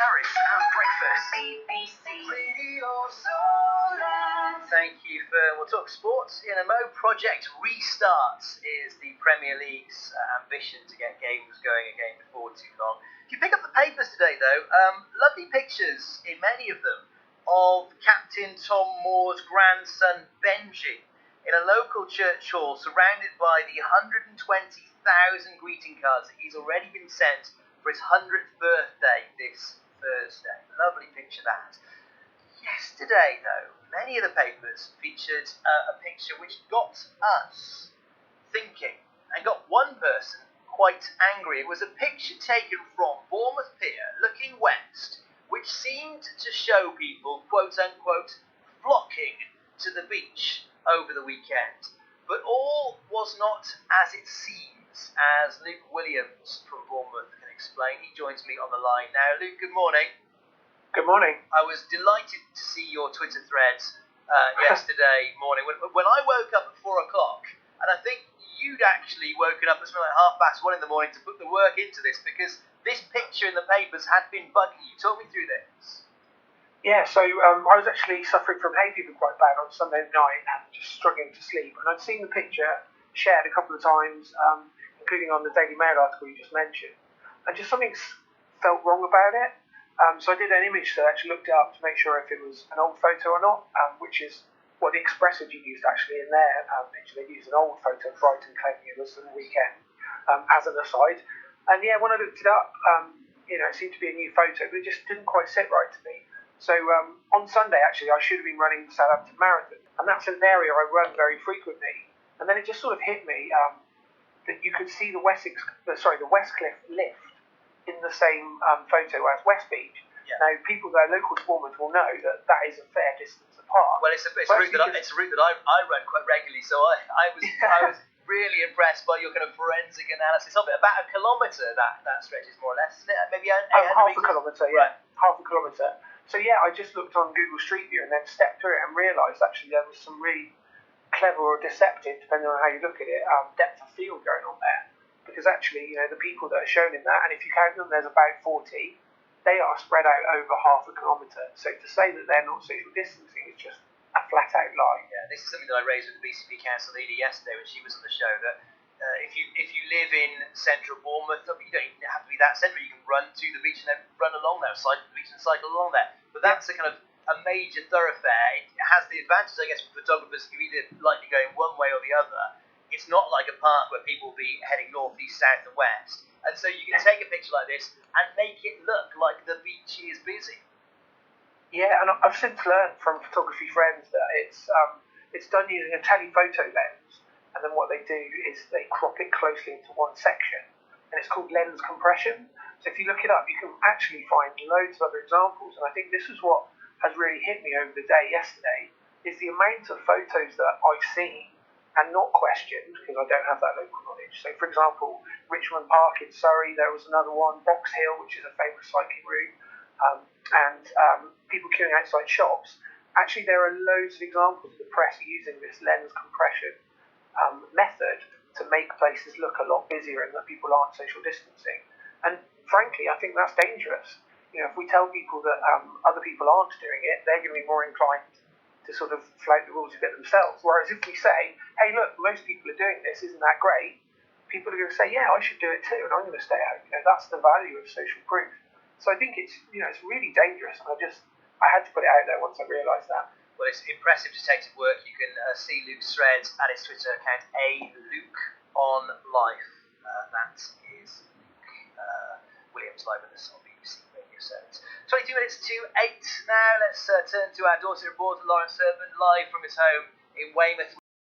Paris at breakfast. BBC Solent. Thank you, Fern. We'll talk sports in a mo. Project Restart is the Premier League's ambition to get games going again before too long. If you pick up the papers today, though, lovely pictures in many of them of Captain Tom Moore's grandson Benji in a local church hall surrounded by the 120,000 greeting cards that he's already been sent for his 100th birthday this Thursday. Lovely picture that. Yesterday, though, many of the papers featured a picture which got us thinking and got one person quite angry. It was a picture taken from Bournemouth Pier looking west, which seemed to show people, quote-unquote, flocking to the beach over the weekend. But all was not as it seems, as Luke Williams from Bournemouth can explain. He joins me on the line now. Luke, good morning. Good morning. I was delighted to see your Twitter threads yesterday morning. When I woke up at 4 o'clock, and I think you'd actually woken up at something like 1:30 in the morning to put the work into this, because this picture in the papers had been bugging you. Talk me through this. Yeah, so I was actually suffering from hay fever quite bad on Sunday night and just struggling to sleep. And I'd seen the picture shared a couple of times, including on the Daily Mail article you just mentioned. And just something felt wrong about it. So I did an image search, looked it up to make sure if it was an old photo or not, which is what the Expressive used actually in their picture. They used an old photo of Brighton claiming it was from the weekend, as an aside. And yeah, when I looked it up, it seemed to be a new photo, but it just didn't quite sit right to me. So on Sunday, actually, I should have been running the Southampton Marathon, and that's an area I run very frequently. And then it just sort of hit me that you could see the Westcliff lift in the same photo as West Beach. Yeah. Now, people that are local to Bournemouth will know that is a fair distance apart. Well, it's a route that I run quite regularly, so I was really impressed by your kind of forensic analysis of it. About a kilometre that stretches more or less, isn't it? Maybe half a kilometre, yeah. Right. Half a kilometre. So yeah, I just looked on Google Street View and then stepped through it and realised actually there was some really clever or deceptive, depending on how you look at it, depth of field going on there. Because actually, the people that are shown in that, and if you count them, there's about 40, they are spread out over half a kilometre. So to say that they're not social distancing is just a flat out lie. Yeah, this is something that I raised with the BCP council leader yesterday when she was on the show, that if you live in central Bournemouth, you don't even have to be that central. You can run to the beach and then run along there, cycle to the beach and cycle along there. But that's a kind of a major thoroughfare. It has the advantage, I guess, for photographers who either likely going one way or the other. It's not like a park where people will be heading north, east, south and west. And so you can take a picture like this and make it look like the beach is busy. Yeah, and I've since learned from photography friends that it's done using a telephoto lens. And then what they do is they crop it closely into one section. And it's called lens compression. So if you look it up, you can actually find loads of other examples. And I think this is what has really hit me over the day yesterday, is the amount of photos that I've seen and not questioned, because I don't have that local knowledge. So, for example, Richmond Park in Surrey, there was another one, Box Hill, which is a famous cycling route, and people queuing outside shops. Actually, there are loads of examples of the press using this lens compression method to make places look a lot busier and that people aren't social distancing. And frankly, I think that's dangerous. If we tell people that other people aren't doing it, they're going to be more inclined to sort of flout the rules a bit themselves. Whereas if we say, hey, look, most people are doing this, isn't that great? People are going to say, yeah, I should do it too, and I'm going to stay home. That's the value of social proof. So I think it's really dangerous, and I had to put it out there once I realised that. Well, it's impressive detective work. You can see Luke's threads at his Twitter account, @LukeOnLife. That is Luke Williams live with us on BBC Radio Solent. 22 minutes to 8 now. Let's turn to our daughter reporter, Lawrence Urban, live from his home in Weymouth.